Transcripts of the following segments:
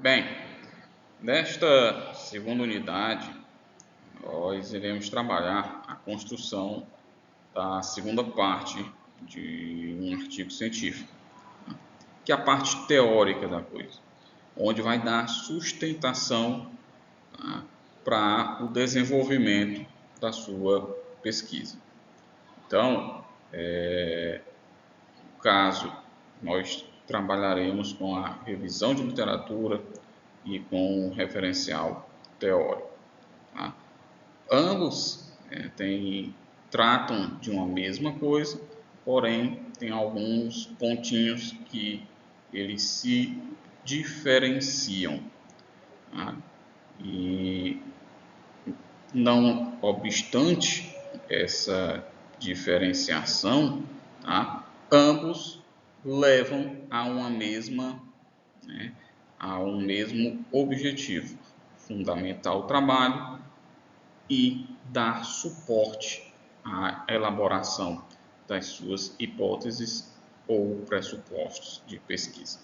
Bem, nesta segunda unidade, nós iremos trabalhar a construção da segunda parte de um artigo científico, que é a parte teórica da coisa, onde vai dar sustentação, para o desenvolvimento da sua pesquisa. Então, no caso, nós trabalharemos com a revisão de literatura e com o referencial teórico. Tá? Ambos tratam de uma mesma coisa, porém tem alguns pontinhos que eles se diferenciam. Tá? E não obstante essa diferenciação, tá? Ambos levam a uma mesma, a um mesmo objetivo: fundamentar o trabalho e dar suporte à elaboração das suas hipóteses ou pressupostos de pesquisa.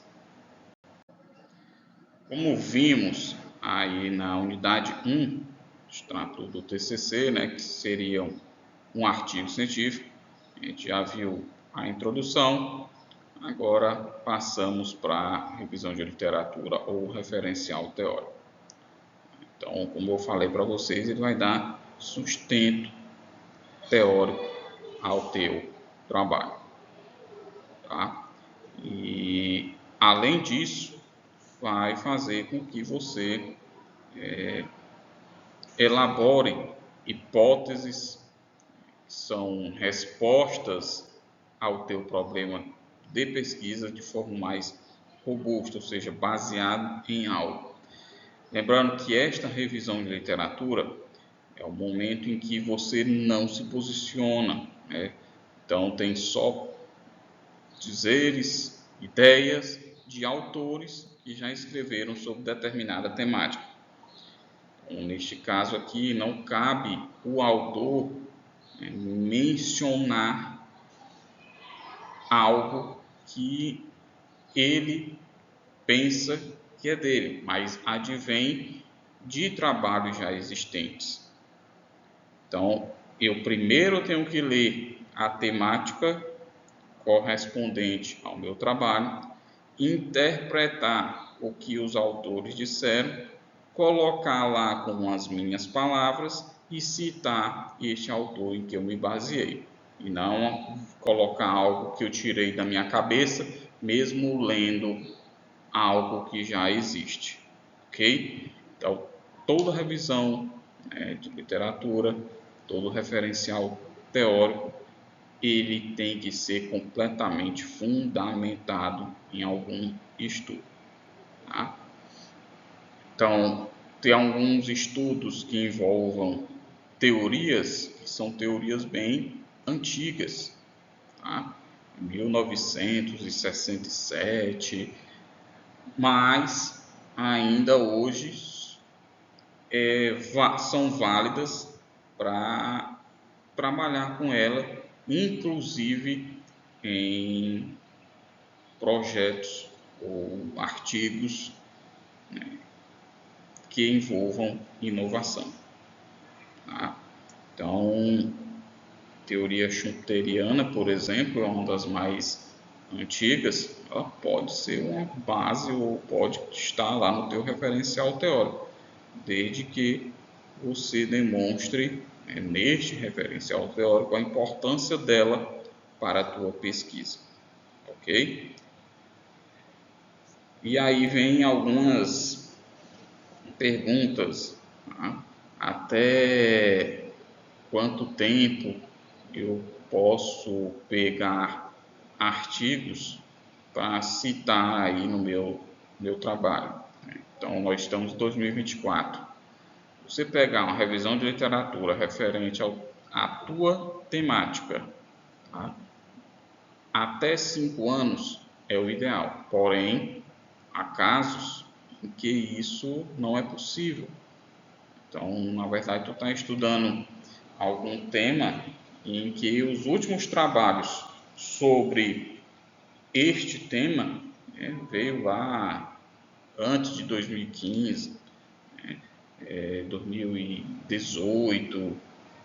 Como vimos aí na unidade 1, extrato do TCC, que seria um artigo científico, a gente já viu a introdução, agora passamos para a revisão de literatura ou referencial teórico. Então, como eu falei para vocês, ele vai dar sustento teórico ao teu trabalho. Tá? E, além disso, vai fazer com que você elabore hipóteses que são respostas ao teu problema de pesquisa de forma mais robusta, ou seja, baseado em algo. Lembrando que esta revisão de literatura é o momento em que você não se posiciona, Então tem só dizeres, ideias de autores que já escreveram sobre determinada temática. Então, neste caso aqui, não cabe o autor mencionar algo que ele pensa que é dele, mas advém de trabalhos já existentes. Então, eu primeiro tenho que ler a temática correspondente ao meu trabalho, interpretar o que os autores disseram, colocar lá com as minhas palavras e citar este autor em que eu me baseei, e não colocar algo que eu tirei da minha cabeça, mesmo lendo algo que já existe, ok? Então, toda revisão de literatura, todo referencial teórico, ele tem que ser completamente fundamentado em algum estudo. Tá? Então, tem alguns estudos que envolvam teorias que são teorias bem antigas, tá? 1967, mas ainda hoje são válidas para trabalhar com ela, inclusive em projetos ou artigos que envolvam inovação. Tá? Então, teoria schumpeteriana, por exemplo, é uma das mais antigas, ela pode ser uma base ou pode estar lá no teu referencial teórico, desde que você demonstre neste referencial teórico a importância dela para a tua pesquisa, ok? E aí vem algumas perguntas, tá? Até quanto tempo eu posso pegar artigos para citar aí no meu trabalho? Então, nós estamos em 2024. Você pegar uma revisão de literatura referente à tua temática, tá? Até 5 anos é o ideal, porém, há casos em que isso não é possível. Então, na verdade, tu está estudando algum tema em que os últimos trabalhos sobre este tema veio lá antes de 2015, 2018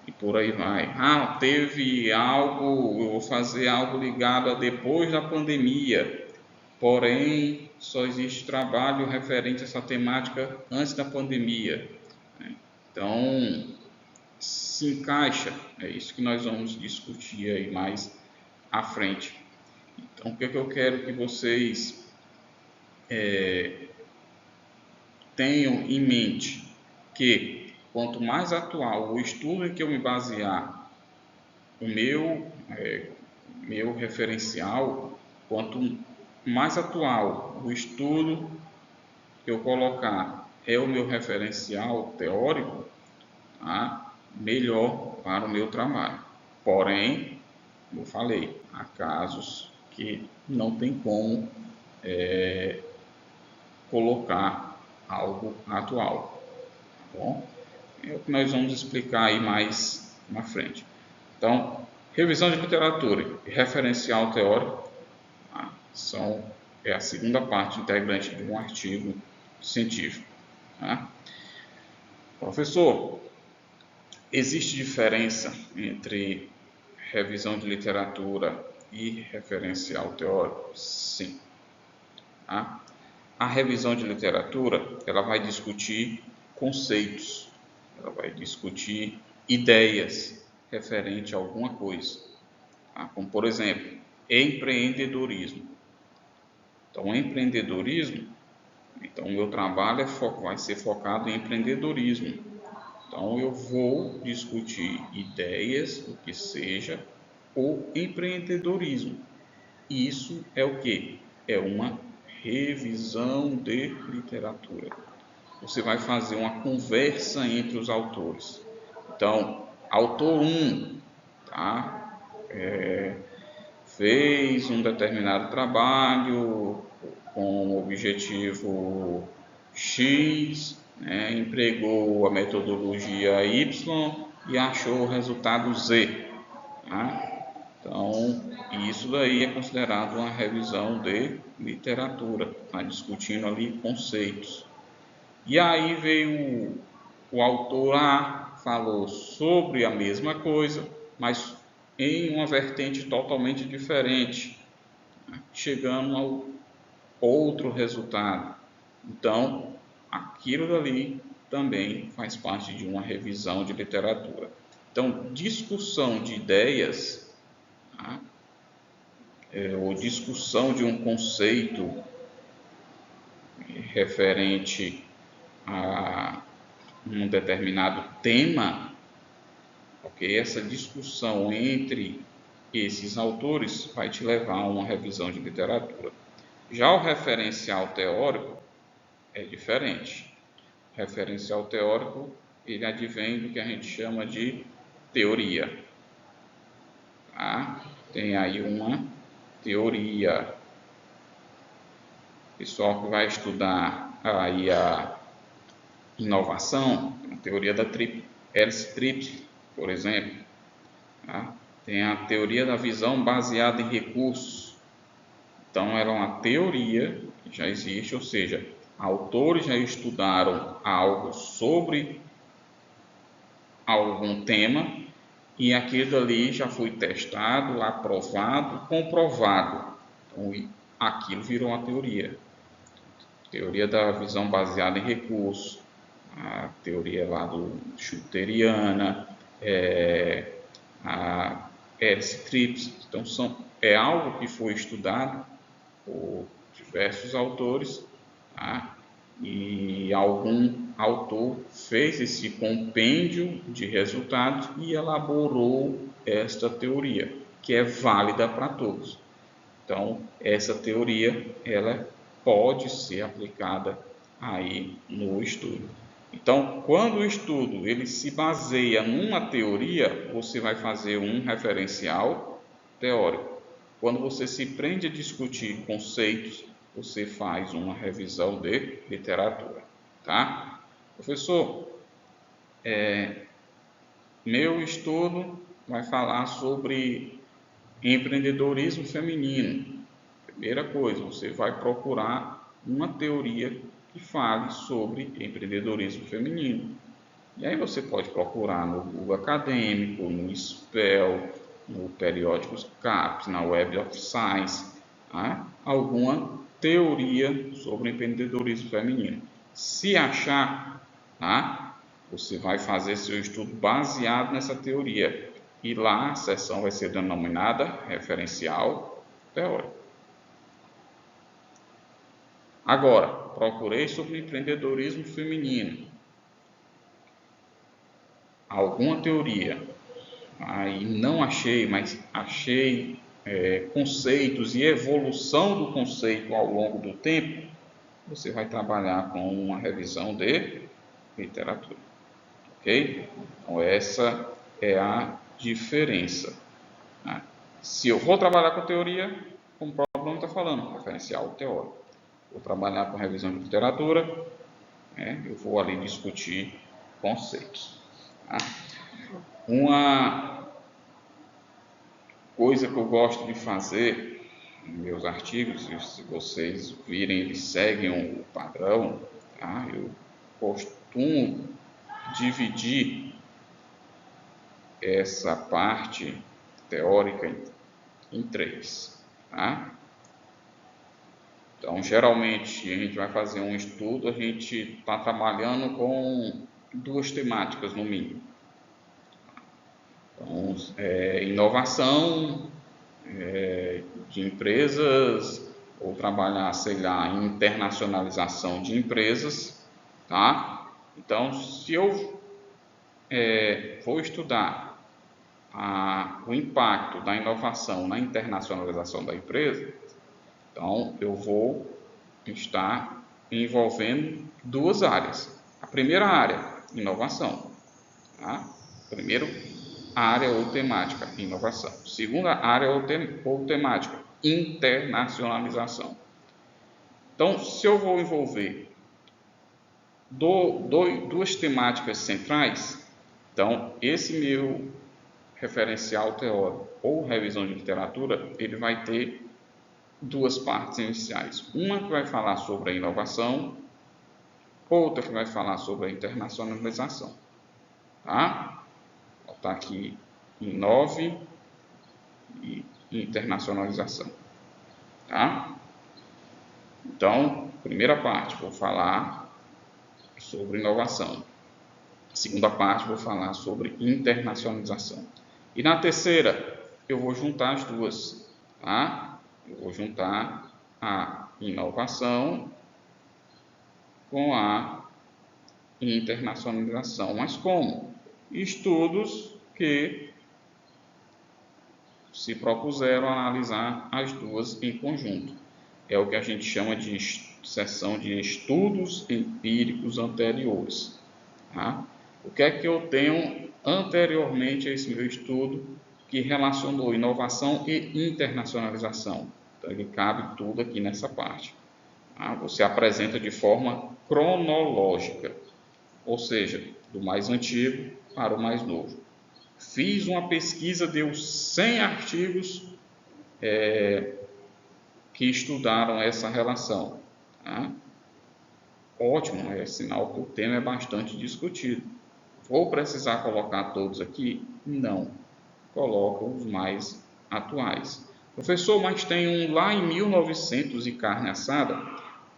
e por aí vai. Teve algo, eu vou fazer algo ligado a depois da pandemia, porém só existe trabalho referente a essa temática antes da pandemia. Então, se encaixa, é isso que nós vamos discutir aí mais à frente. Então, o que eu quero que vocês tenham em mente? Que quanto mais atual o estudo em que eu me basear, o meu referencial, quanto mais atual o estudo que eu colocar é o meu referencial teórico, tá? Melhor para o meu trabalho. Porém, como eu falei, há casos que não tem como colocar algo atual, tá bom? É o que nós vamos explicar aí mais na frente. Então, revisão de literatura e referencial teórico, tá? É a segunda parte integrante de um artigo científico. Tá? Professor, existe diferença entre revisão de literatura e referencial teórico? Sim. Tá? A revisão de literatura, ela vai discutir conceitos, ela vai discutir ideias referente a alguma coisa, tá? Como por exemplo, empreendedorismo. Então, empreendedorismo, então o meu trabalho vai ser focado em empreendedorismo. Então, eu vou discutir ideias, o que seja o empreendedorismo. Isso é o que? É uma revisão de literatura. Você vai fazer uma conversa entre os autores. Então, autor 1, tá? Fez um determinado trabalho com o objetivo X, né? Empregou a metodologia Y e achou o resultado Z. Tá? Então, isso daí é considerado uma revisão de literatura, tá? Discutindo ali conceitos. E aí veio o autor A, falou sobre a mesma coisa, mas em uma vertente totalmente diferente, né? Chegando ao outro resultado. Então, aquilo dali também faz parte de uma revisão de literatura. Então, discussão de ideias, tá? Ou discussão de um conceito referente a um determinado tema, ok? Essa discussão entre esses autores vai te levar a uma revisão de literatura. Já o referencial teórico é diferente. O referencial teórico, ele advém do que a gente chama de teoria. Tá? Tem aí uma teoria. Pessoal que vai estudar aí a inovação, a teoria da hélice tríplice, por exemplo, tá? Tem a teoria da visão baseada em recursos. Então, ela é uma teoria que já existe, ou seja, autores já estudaram algo sobre algum tema e aquilo ali já foi testado, aprovado, comprovado. Então, aquilo virou uma teoria. Teoria da visão baseada em recursos, a teoria lá do Schutteriana, a hélice tríplice. Então, é algo que foi estudado por diversos autores, tá? E algum autor fez esse compêndio de resultados e elaborou esta teoria, que é válida para todos. Então, essa teoria, ela pode ser aplicada aí no estudo. Então, quando o estudo ele se baseia numa teoria, você vai fazer um referencial teórico. Quando você se prende a discutir conceitos, você faz uma revisão de literatura, tá? Professor, meu estudo vai falar sobre empreendedorismo feminino. Primeira coisa, você vai procurar uma teoria que fale sobre empreendedorismo feminino. E aí você pode procurar no Google Acadêmico, no SPEL, no periódico CAPES, na Web of Science, tá? Alguma teoria sobre empreendedorismo feminino. Se achar, tá? Você vai fazer seu estudo baseado nessa teoria. E lá a seção vai ser denominada referencial teórico. Agora, procurei sobre empreendedorismo feminino. Alguma teoria. Aí não achei, mas achei conceitos e evolução do conceito ao longo do tempo. Você vai trabalhar com uma revisão de literatura. Ok? Então, essa é a diferença. Né? Se eu vou trabalhar com teoria, como o próprio nome está falando, referencial teórico. Vou trabalhar com revisão de literatura, eu vou ali discutir conceitos. Tá? Uma coisa que eu gosto de fazer nos meus artigos, se vocês virem, eles seguem o padrão, tá? Eu costumo dividir essa parte teórica em três. Tá? Então, geralmente, a gente vai fazer um estudo, a gente está trabalhando com duas temáticas no mínimo. Então, inovação de empresas, ou trabalhar, sei lá, em internacionalização de empresas, tá? Então, se eu vou estudar o impacto da inovação na internacionalização da empresa, então eu vou estar envolvendo duas áreas. A primeira área, inovação. Tá? Primeiro, área ou temática, inovação. Segunda área ou temática, internacionalização. Então, se eu vou envolver duas temáticas centrais, então esse meu referencial teórico ou revisão de literatura, ele vai ter duas partes iniciais. Uma que vai falar sobre a inovação, outra que vai falar sobre a internacionalização. Tá? Vou botar aqui em 9 e internacionalização. Tá? Então, primeira parte, vou falar sobre inovação. Segunda parte, vou falar sobre internacionalização. E na terceira, eu vou juntar as duas. Tá? Eu vou juntar a inovação com a internacionalização. Mas como? Estudos que se propuseram a analisar as duas em conjunto. É o que a gente chama de seção de estudos empíricos anteriores. Tá? O que é que eu tenho anteriormente a esse meu estudo que relacionou inovação e internacionalização? Então, ele cabe tudo aqui nessa parte. Tá? Você apresenta de forma cronológica, ou seja, do mais antigo para o mais novo. Fiz uma pesquisa, deu 100 artigos que estudaram essa relação. Tá? Ótimo, é sinal que o tema é bastante discutido. Vou precisar colocar todos aqui? Não. Coloco os mais atuais. Professor, mas tem um lá em 1900 e carne assada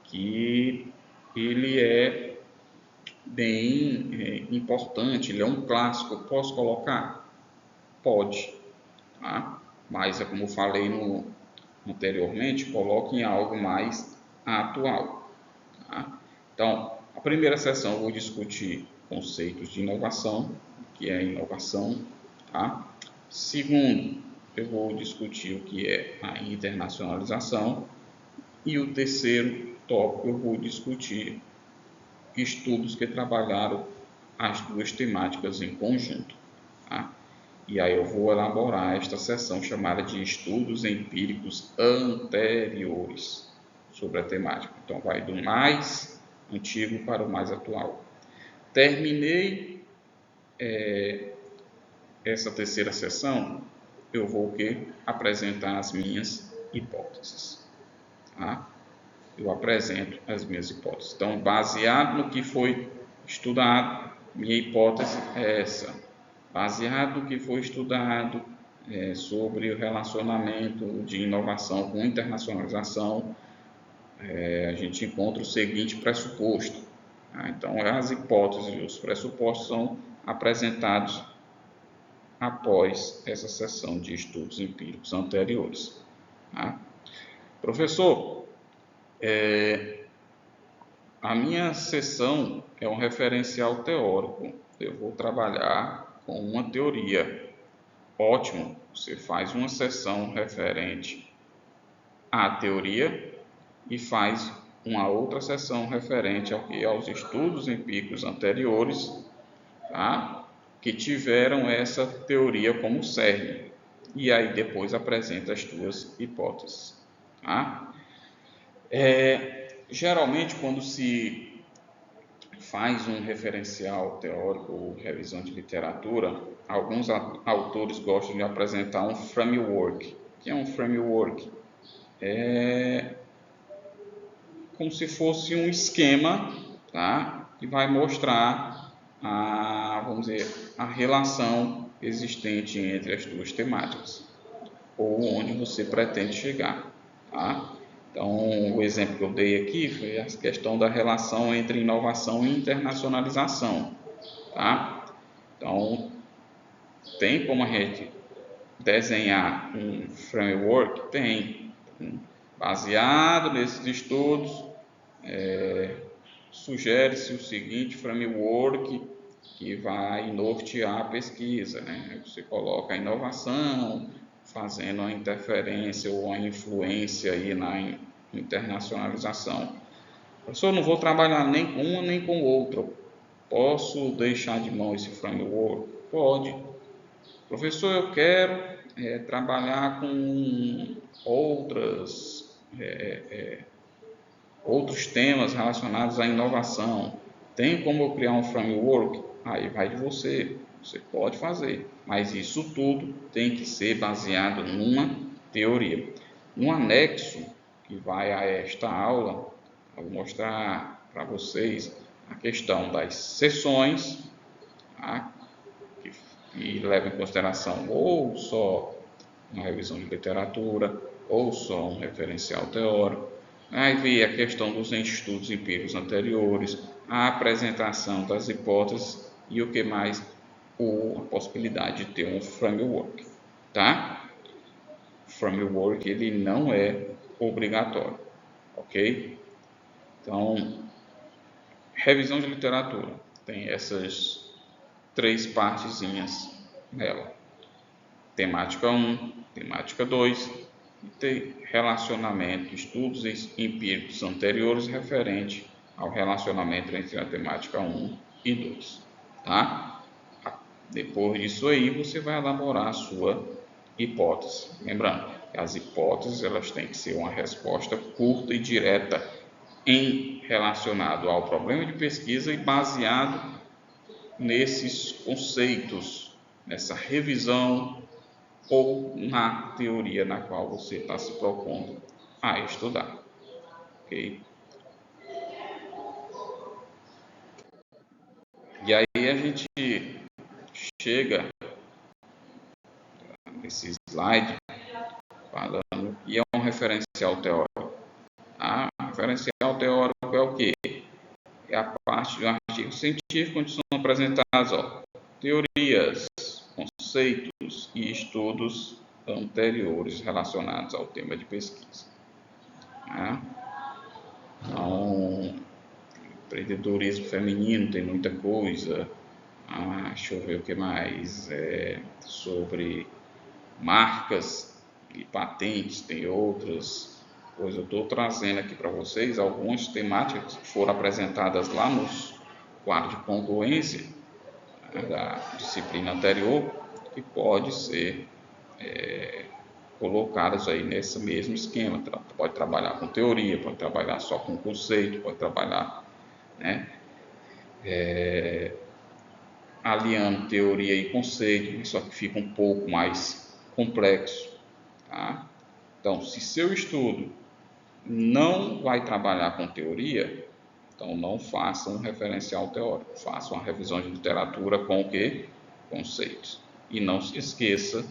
que ele é bem importante, ele é um clássico. Posso colocar? Pode. Tá? Mas, como eu falei anteriormente, coloque em algo mais atual. Tá? Então, a primeira sessão eu vou discutir conceitos de inovação, o que é inovação. Tá? Segundo, eu vou discutir o que é a internacionalização. E o terceiro tópico eu vou discutir estudos que trabalharam as duas temáticas em conjunto. Tá? E aí eu vou elaborar esta seção chamada de estudos empíricos anteriores sobre a temática. Então vai do mais antigo para o mais atual. Terminei essa terceira sessão, eu vou apresentar as minhas hipóteses. Tá? eu apresento as minhas hipóteses. Então, baseado no que foi estudado, minha hipótese é essa. Baseado no que foi estudado sobre o relacionamento de inovação com internacionalização, a gente encontra o seguinte pressuposto. Então, as hipóteses e os pressupostos são apresentados após essa sessão de estudos empíricos anteriores. Professor, a minha sessão é um referencial teórico. Eu vou trabalhar com uma teoria. Ótimo, você faz uma sessão referente à teoria e faz uma outra sessão referente aos estudos empíricos anteriores, tá? Que tiveram essa teoria como cerne. E aí depois apresenta as tuas hipóteses. Tá? Geralmente, quando se faz um referencial teórico ou revisão de literatura, alguns autores gostam de apresentar um framework. O que é um framework? É como se fosse um esquema, tá? Que vai mostrar vamos dizer, a relação existente entre as duas temáticas, ou onde você pretende chegar. Tá? Então, o exemplo que eu dei aqui foi a questão da relação entre inovação e internacionalização. Tá? Então, tem como a gente desenhar um framework? Tem. Baseado nesses estudos, sugere-se o seguinte framework que vai nortear a pesquisa. Né? Você coloca a inovação, fazendo a interferência ou a influência aí na internacionalização. Professor, não vou trabalhar nem com uma nem com outra. Posso deixar de mão esse framework? Pode. Professor, eu quero trabalhar com outros temas relacionados à inovação. Tem como eu criar um framework? Aí vai de você. Você pode fazer, mas isso tudo tem que ser baseado numa teoria. No anexo que vai a esta aula, eu vou mostrar para vocês a questão das sessões, tá? que leva em consideração ou só uma revisão de literatura, ou só um referencial teórico. Aí vem a questão dos estudos empíricos anteriores, a apresentação das hipóteses e o que mais? A possibilidade de ter um framework. Tá? O framework ele não é obrigatório, ok? Então, revisão de literatura tem essas 3 partezinhas nela. Temática 1, temática 2, e tem relacionamento, estudos empíricos anteriores referente ao relacionamento entre a temática 1 e 2. Tá? Depois disso aí, você vai elaborar a sua hipótese. Lembrando, as hipóteses elas têm que ser uma resposta curta e direta relacionado ao problema de pesquisa e baseado nesses conceitos, nessa revisão ou na teoria na qual você está se propondo a estudar. Ok? E aí a gente chega nesse slide falando que é um referencial teórico. Referencial teórico é o quê? É a parte do artigo científico onde são apresentadas teorias, conceitos e estudos anteriores relacionados ao tema de pesquisa. Então, empreendedorismo feminino tem muita coisa. Deixa eu ver o que mais. Sobre marcas e patentes, tem outras coisas. Eu estou trazendo aqui para vocês algumas temáticas que foram apresentadas lá nos quadros de congruência da disciplina anterior, que pode ser colocadas aí nesse mesmo esquema. Pode trabalhar com teoria, pode trabalhar só com conceito, pode trabalhar aliando teoria e conceito, só que fica um pouco mais complexo. Tá? Então, se seu estudo não vai trabalhar com teoria, então não faça um referencial teórico, faça uma revisão de literatura com o quê? Conceitos. E não se esqueça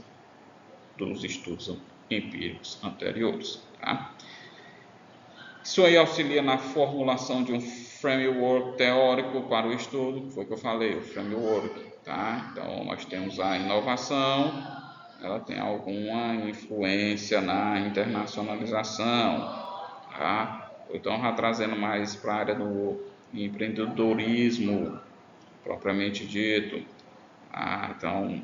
dos estudos empíricos anteriores. Tá? Isso aí auxilia na formulação de um framework teórico para o estudo, que foi o que eu falei, o framework. Tá? Então, nós temos a inovação, ela tem alguma influência na internacionalização. Tá? Então, já trazendo mais para a área do empreendedorismo, propriamente dito. Então,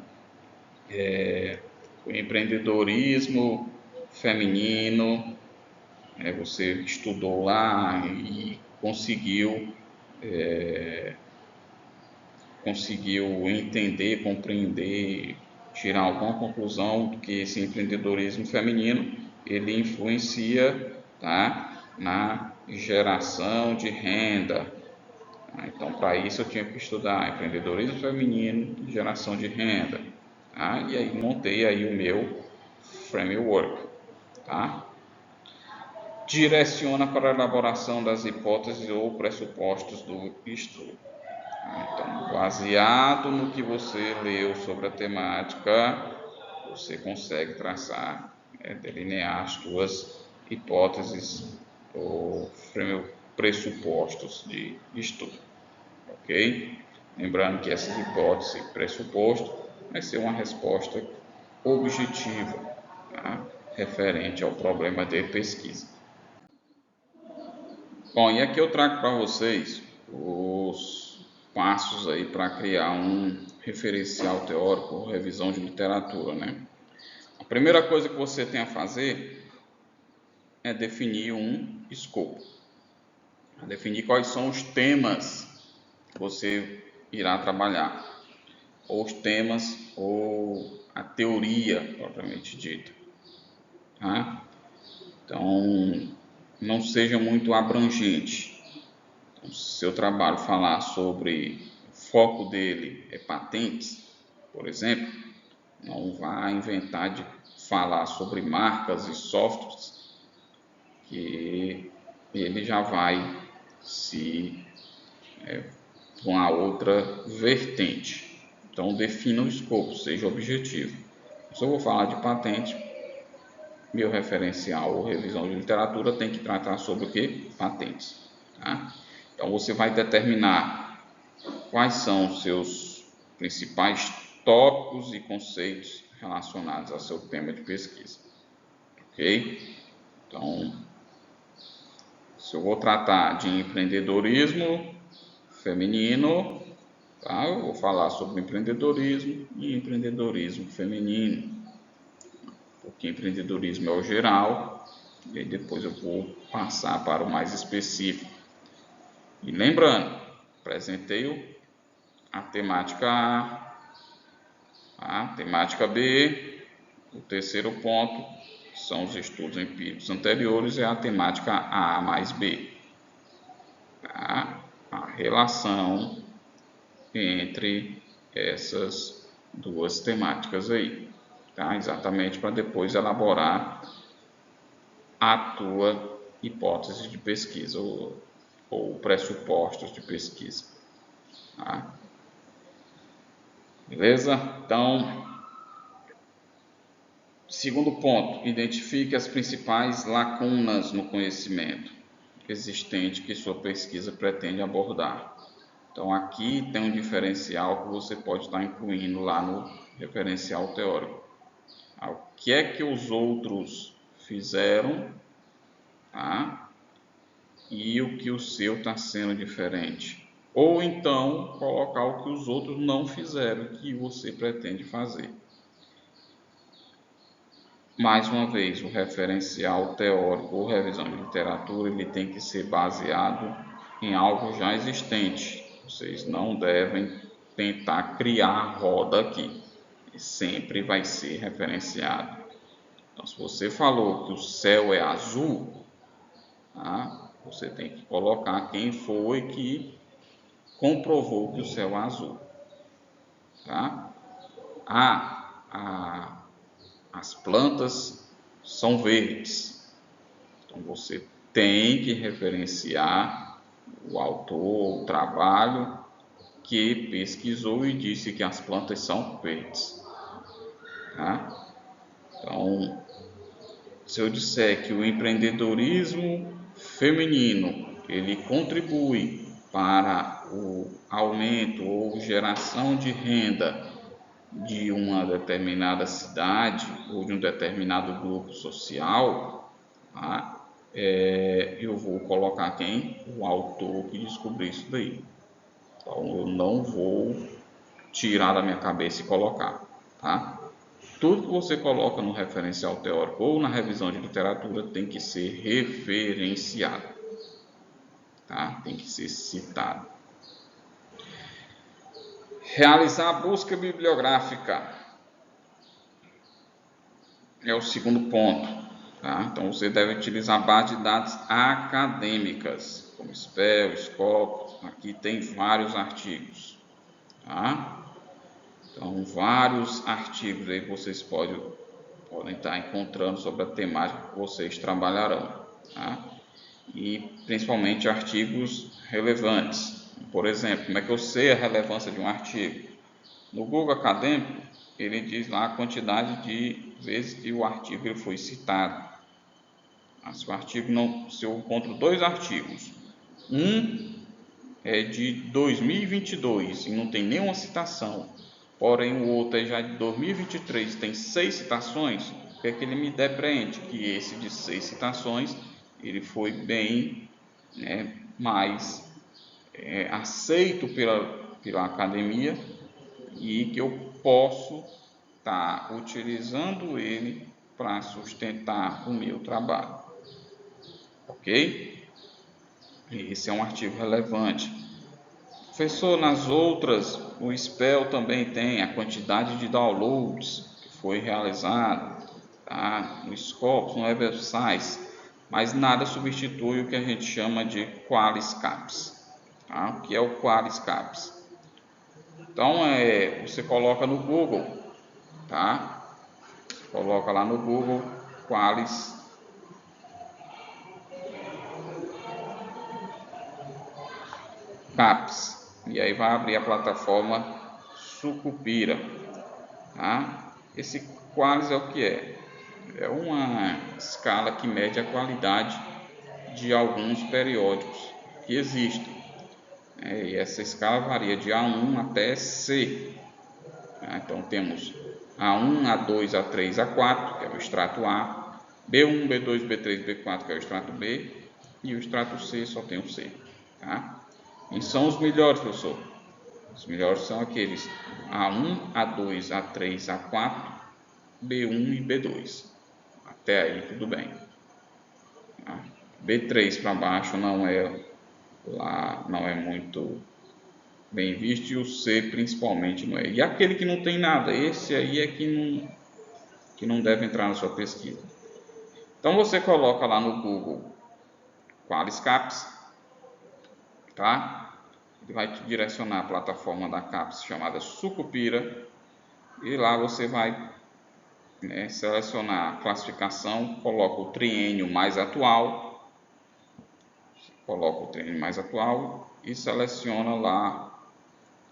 o empreendedorismo feminino, você estudou lá e conseguiu entender, compreender, tirar alguma conclusão do que esse empreendedorismo feminino ele influencia, tá, na geração de renda. Então, para isso eu tinha que estudar empreendedorismo feminino e geração de renda. Tá? E aí montei aí o meu framework. Tá? Direciona para a elaboração das hipóteses ou pressupostos do estudo. Então, baseado no que você leu sobre a temática, você consegue traçar, delinear as suas hipóteses ou pressupostos de estudo. Ok? Lembrando que essas hipóteses e pressuposto vai ser uma resposta objetiva, tá? Referente ao problema de pesquisa. Bom, e aqui eu trago para vocês os passos aí para criar um referencial teórico ou revisão de literatura, né? A primeira coisa que você tem a fazer é definir um escopo, definir quais são os temas que você irá trabalhar, ou os temas ou a teoria propriamente dita, tá? Então, não seja muito abrangente. Então, se seu trabalho falar sobre o foco dele é patentes, por exemplo, não vá inventar de falar sobre marcas e softwares, que ele já vai se com a outra vertente. Então, defina o escopo, seja objetivo. Se eu vou falar de patente, meu referencial ou revisão de literatura tem que tratar sobre o que? Patentes. Tá? Então, você vai determinar quais são os seus principais tópicos e conceitos relacionados ao seu tema de pesquisa. Ok? Então, se eu vou tratar de empreendedorismo feminino, tá? Eu vou falar sobre empreendedorismo e empreendedorismo feminino, porque empreendedorismo é o geral, e aí depois eu vou passar para o mais específico. E lembrando, apresentei a temática A, a temática B, o terceiro ponto são os estudos empíricos anteriores, é a temática A mais B. Tá? A relação entre essas duas temáticas aí, tá? Exatamente para depois elaborar a tua hipótese de pesquisa ou pressupostos de pesquisa. Tá? Beleza? Então, segundo ponto, identifique as principais lacunas no conhecimento existente que sua pesquisa pretende abordar. Então, aqui tem um diferencial que você pode estar incluindo lá no referencial teórico. O que é que os outros fizeram, tá? E o que o seu está sendo diferente. Ou então, colocar o que os outros não fizeram, que você pretende fazer. Mais uma vez, o referencial teórico ou revisão de literatura ele tem que ser baseado em algo já existente. Vocês não devem tentar criar a roda aqui. Sempre vai ser referenciado. Então, se você falou que o céu é azul, tá? Você tem que colocar quem foi que comprovou que o céu é azul. Tá? As plantas são verdes. Então, você tem que referenciar o autor, o trabalho que pesquisou e disse que as plantas são verdes. Tá? Então, se eu disser que o empreendedorismo feminino ele contribui para o aumento ou geração de renda de uma determinada cidade ou de um determinado grupo social, tá? Eu vou colocar quem? O autor que descobriu isso daí. Então, eu não vou tirar da minha cabeça e colocar, tá? Tudo que você coloca no referencial teórico ou na revisão de literatura tem que ser referenciado, tá? Tem que ser citado. Realizar a busca bibliográfica é o segundo ponto, tá? Então você deve utilizar base de dados acadêmicas, como SPEL, Scopus. Aqui tem vários artigos, tá? Então vários artigos aí vocês podem estar encontrando sobre a temática que vocês trabalharão, tá? E principalmente artigos relevantes. Por exemplo, como é que eu sei a relevância de um artigo? No Google Acadêmico, ele diz lá a quantidade de vezes que o artigo ele foi citado. Se eu encontro dois artigos, um é de 2022 e não tem nenhuma citação, porém o outro é já de 2023 tem 6 citações, o que é que ele me depreende? Que esse de 6 citações ele foi bem mais aceito pela academia e que eu posso estar utilizando ele para sustentar o meu trabalho, ok? Esse é um artigo relevante. Professor, nas outras, o SPEL também tem a quantidade de downloads que foi realizado, tá? No Scopus, no Web of Science, mas nada substitui o que a gente chama de QualisCaps. Tá? O que é o QualisCaps? Então, você coloca no Google, tá? Coloca lá no Google QualisCaps. E aí vai abrir a plataforma Sucupira, tá? Esse Qualis é o que é? É uma escala que mede a qualidade de alguns periódicos que existem. E essa escala varia de A1 até C. Tá? Então temos A1, A2, A3, A4, que é o extrato A, B1, B2, B3, B4, que é o extrato B, e o extrato C só tem o C. Tá? E são os melhores, professor? Os melhores são aqueles A1, A2, A3, A4, B1 e B2. Até aí tudo bem. Tá? B3 para baixo não é muito bem visto, e o C principalmente não é. E aquele que não tem nada, esse aí é que não deve entrar na sua pesquisa. Então você coloca lá no Google QualisCaps, tá? Ele vai te direcionar à plataforma da CAPES chamada Sucupira, e lá você vai selecionar a classificação, coloca o triênio mais atual, e seleciona lá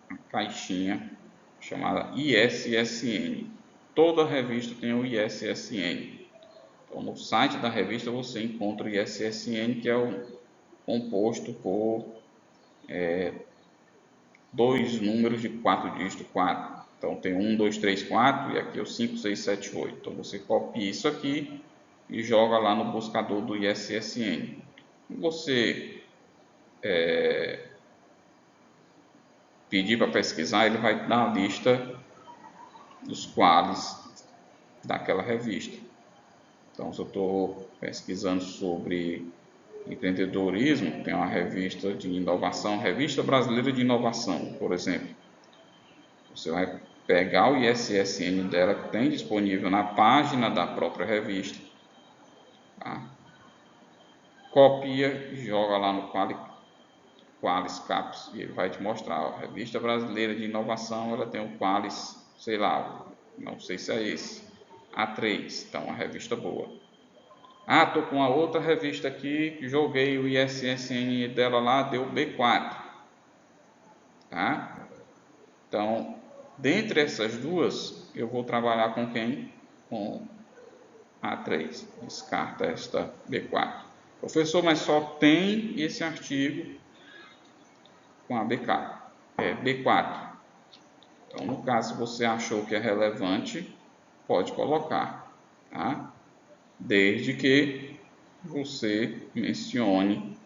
a caixinha chamada ISSN. Toda revista tem o ISSN. Então, no site da revista você encontra o ISSN, que é o composto por dois números de 4 dígitos, 4. Então tem 1, 2, 3, 4 e aqui é o 5, 6, 7, 8. Então você copia isso aqui e joga lá no buscador do ISSN. Você pedir para pesquisar, ele vai dar a lista dos quales daquela revista. Então, se eu estou pesquisando sobre empreendedorismo, tem uma revista de inovação, Revista Brasileira de Inovação, por exemplo. Você vai pegar o ISSN dela, que tem disponível na página da própria revista, tá? Copia e joga lá no QualisCaps e ele vai te mostrar. A Revista Brasileira de Inovação, ela tem o Qualis, sei lá, não sei se é esse, A3, então uma revista boa. Ah, estou com a outra revista aqui, joguei o ISSN dela lá, deu B4. Tá? Então, dentre essas duas, eu vou trabalhar com quem? Com A3. Descarta esta B4. Professor, mas só tem esse artigo com a B4. Então, no caso, você achou que é relevante, pode colocar, tá? Desde que você mencione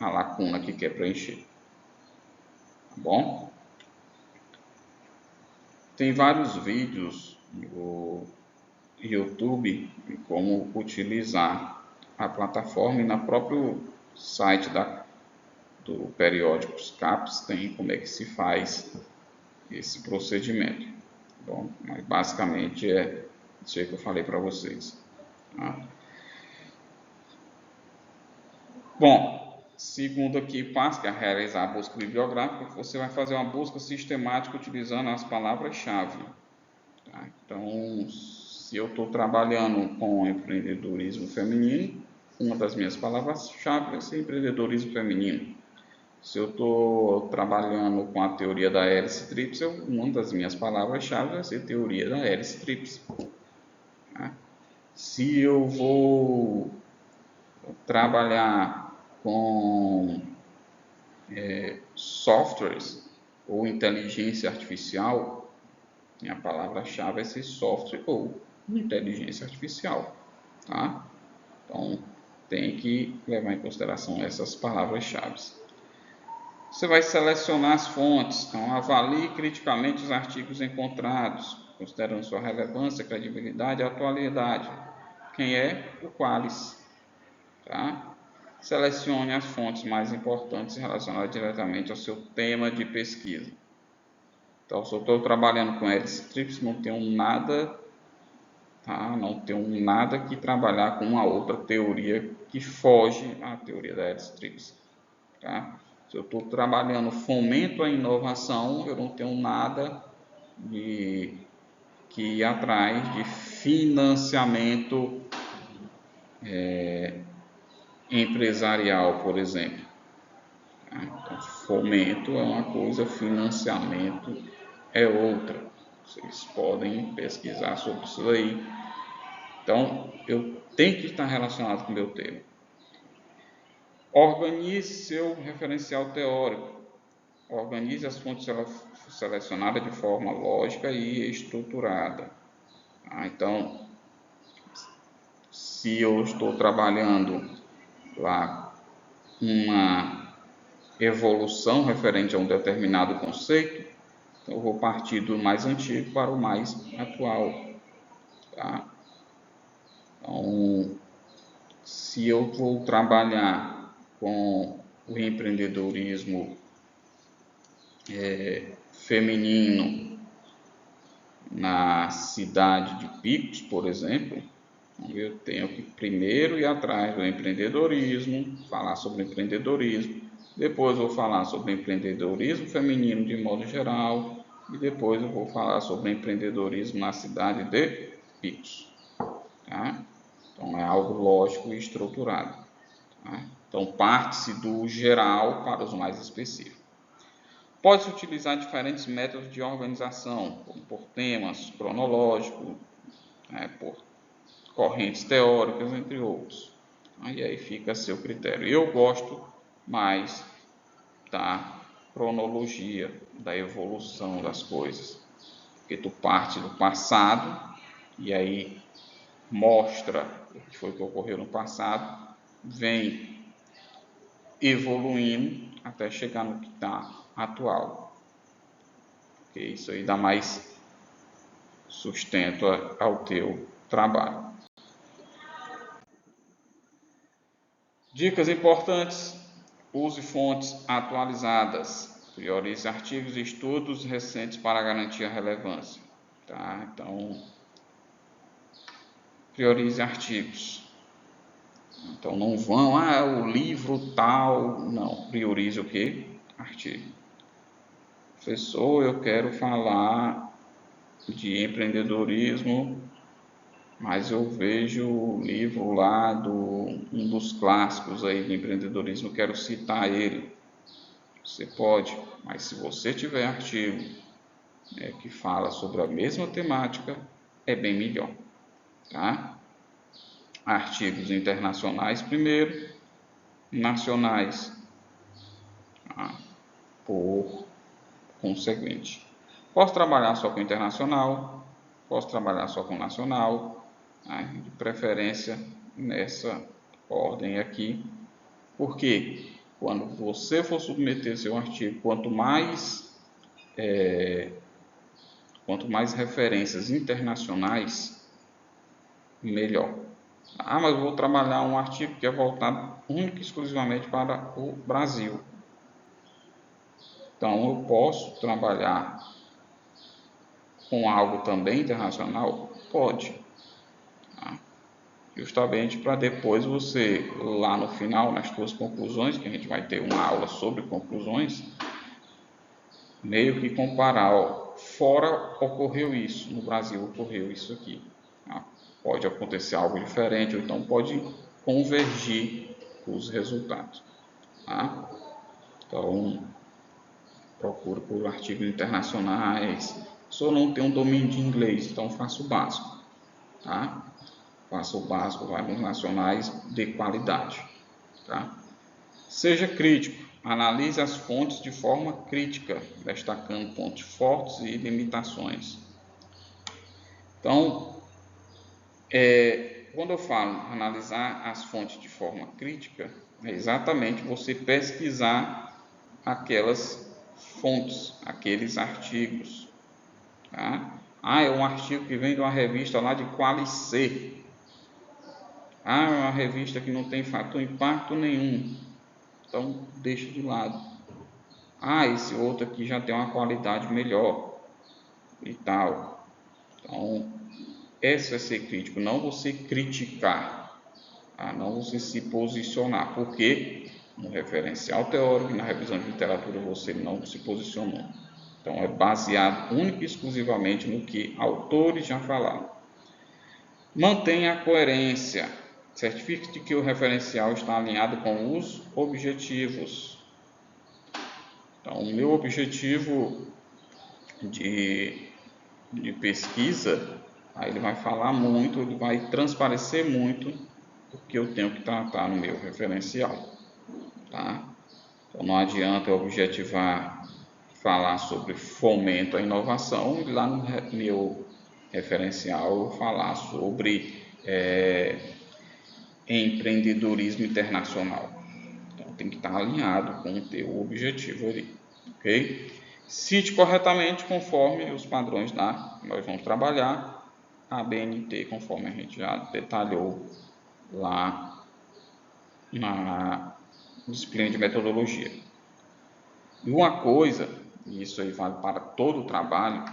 a lacuna que quer preencher, tá bom? Tem vários vídeos no YouTube de como utilizar a plataforma e no próprio site do periódico CAPES tem como é que se faz esse procedimento. Bom, mas basicamente é isso aí que eu falei para vocês. Tá? Bom, segundo aqui, passo que é realizar a busca bibliográfica, você vai fazer uma busca sistemática utilizando as palavras-chave. Tá? Então, se eu estou trabalhando com empreendedorismo feminino, uma das minhas palavras-chave vai ser empreendedorismo feminino. Se eu estou trabalhando com a teoria da hélice tríplice, uma das minhas palavras-chave vai ser teoria da hélice tríplice. Tá? Se eu vou trabalhar com softwares ou inteligência artificial, minha palavra-chave vai ser software ou inteligência artificial. Tá? Então, tem que levar em consideração essas palavras-chave. Você vai selecionar as fontes, então avalie criticamente os artigos encontrados, considerando sua relevância, credibilidade e atualidade. Quem é? O Qualys. Tá? Selecione as fontes mais importantes relacionadas diretamente ao seu tema de pesquisa. Então, se eu estou trabalhando com hélice tríplice, não tenho nada, tá? Não tenho nada que trabalhar com uma outra teoria que foge à teoria da hélice tríplice. Tá? Se eu estou trabalhando fomento à inovação, eu não tenho nada que ir atrás de financiamento empresarial, por exemplo. Tá? Então, fomento é uma coisa, financiamento é outra. Vocês podem pesquisar sobre isso aí. Então, eu tenho que estar relacionado com o meu tema. Organize seu referencial teórico. Organize as fontes selecionadas de forma lógica e estruturada. Tá? Então, se eu estou trabalhando lá uma evolução referente a um determinado conceito, então eu vou partir do mais antigo para o mais atual. Tá? Então, se eu vou trabalhar com o empreendedorismo feminino na cidade de Picos, por exemplo, eu tenho que primeiro ir atrás do empreendedorismo, falar sobre empreendedorismo, depois vou falar sobre empreendedorismo feminino de modo geral, e depois eu vou falar sobre empreendedorismo na cidade de Picos. Tá? Então é algo lógico e estruturado. Tá? Então parte-se do geral para os mais específicos. Pode-se utilizar diferentes métodos de organização, como por temas cronológicos, por correntes teóricas, entre outros. E aí fica a seu critério. Eu gosto mais da cronologia, da evolução das coisas, porque tu parte do passado e aí mostra o que foi que ocorreu no passado, vem evoluindo até chegar no que está atual. Porque isso aí dá mais sustento ao teu trabalho. Dicas importantes: use fontes atualizadas, priorize artigos e estudos recentes para garantir a relevância. Tá? Então, priorize artigos. Então, não vão, o livro tal, não, priorize o que? Artigo. Professor, eu quero falar de empreendedorismo mas eu vejo o livro lá um dos clássicos aí do empreendedorismo, quero citar ele. Você pode, mas se você tiver artigo que fala sobre a mesma temática, é bem melhor, tá? Artigos internacionais primeiro, nacionais por conseguinte. Posso trabalhar só com internacional, posso trabalhar só com nacional, de preferência nessa ordem aqui, porque quando você for submeter seu artigo, quanto mais referências internacionais, melhor. Mas eu vou trabalhar um artigo que é voltado única e exclusivamente para o Brasil. Então, eu posso trabalhar com algo também internacional? Pode. Justamente para depois você, lá no final, nas suas conclusões, que a gente vai ter uma aula sobre conclusões, meio que comparar, fora ocorreu isso, no Brasil ocorreu isso aqui. Pode acontecer algo diferente, ou então pode convergir os resultados. Então, procuro por artigos internacionais. Se eu não tenho um domínio de inglês, então faço o básico. Faça o básico, vai nos nacionais de qualidade. Seja crítico, analise as fontes de forma crítica, destacando pontos fortes e limitações. Então, quando eu falo analisar as fontes de forma crítica, é exatamente você pesquisar aquelas fontes, aqueles artigos. É um artigo que vem de uma revista lá de Qualicê. É uma revista que não tem impacto nenhum. Então, deixa de lado. Esse outro aqui já tem uma qualidade melhor e tal. Então, esse é ser crítico, não você criticar, não você se posicionar, porque no referencial teórico e na revisão de literatura você não se posicionou. Então, é baseado única e exclusivamente no que autores já falaram. Mantenha a coerência. Certifique-se de que o referencial está alinhado com os objetivos. Então, o meu objetivo de pesquisa, ele vai falar muito, ele vai transparecer muito o que eu tenho que tratar no meu referencial. Então, não adianta eu objetivar falar sobre fomento à inovação e lá no meu referencial eu falar sobre empreendedorismo internacional. Então, tem que estar alinhado com o teu objetivo ali, ok? Cite corretamente conforme os padrões nós vamos trabalhar a BNT, conforme a gente já detalhou lá na disciplina de metodologia. E uma coisa, e isso aí vale para todo o trabalho,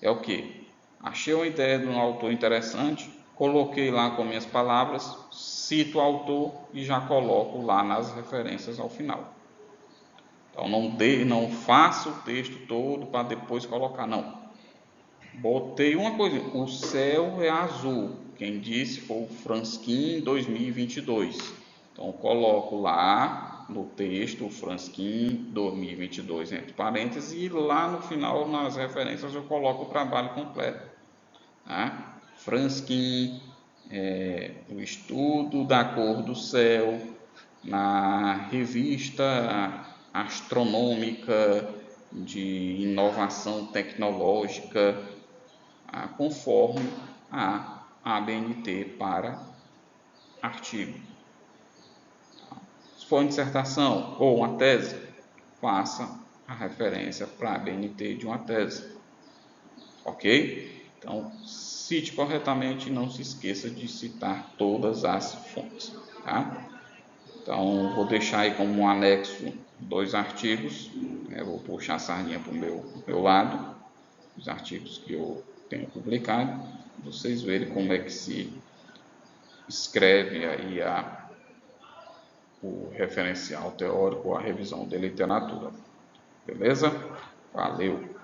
é o que? Achei uma ideia de um autor interessante, coloquei lá com minhas palavras, cito o autor e já coloco lá nas referências ao final. Então, não faça o texto todo para depois colocar, não. Botei uma coisa, o céu é azul. Quem disse foi o Franskin 2022. Então, coloco lá no texto o Franskin 2022 entre parênteses e lá no final, nas referências, eu coloco o trabalho completo. Franskin, o estudo da cor do céu, na revista astronômica de inovação tecnológica, conforme a ABNT para artigo. Se for uma dissertação ou uma tese, faça a referência para a ABNT de uma tese. Ok? Então, cite corretamente e não se esqueça de citar todas as fontes. Então, vou deixar aí como um anexo 2 artigos. Vou puxar a sardinha para o meu lado, os artigos que eu tenho publicado, vocês verem como é que se escreve aí o referencial teórico, a revisão de literatura. Beleza? Valeu!